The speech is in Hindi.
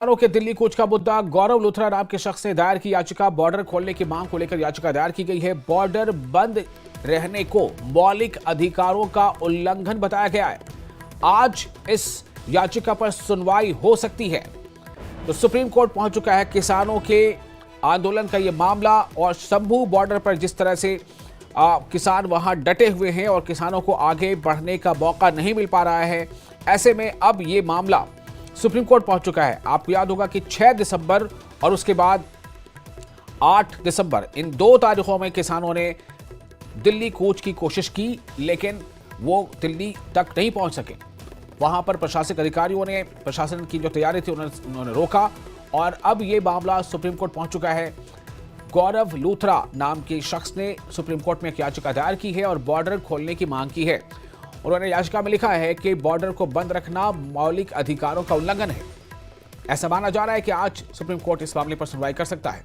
किसानों के दिल्ली कूच का मुद्दा। गौरव लूथरा नाम के शख्स ने दायर की याचिका। बॉर्डर खोलने की मांग को लेकर याचिका दायर की गई है। बॉर्डर बंद रहने को मौलिक अधिकारों का उल्लंघन बताया गया है। आज इस याचिका पर सुनवाई हो सकती है। तो सुप्रीम कोर्ट पहुंच चुका है। किसानों के आंदोलन का यह मामला और शंभू बॉर्डर पर जिस तरह से किसान वहां डटे हुए हैं और किसानों को आगे बढ़ने का मौका नहीं मिल पा रहा है, ऐसे में अब ये मामला सुप्रीम कोर्ट पहुंच चुका है। आपको याद होगा कि 6 दिसंबर और उसके बाद 8 दिसंबर इन 2 तारीखों में किसानों ने दिल्ली कूच की कोशिश की, लेकिन वो दिल्ली तक नहीं पहुंच सके। वहां पर प्रशासनिक अधिकारियों ने, प्रशासन की जो तैयारी थी उन्होंने रोका और अब ये मामला सुप्रीम कोर्ट पहुंच चुका है। गौरव लूथरा नाम के शख्स ने सुप्रीम कोर्ट में एक याचिका दायर की है और बॉर्डर खोलने की मांग की है। उन्होंने याचिका में लिखा है कि बॉर्डर को बंद रखना मौलिक अधिकारों का उल्लंघन है। ऐसा माना जा रहा है कि आज सुप्रीम कोर्ट इस मामले पर सुनवाई कर सकता है।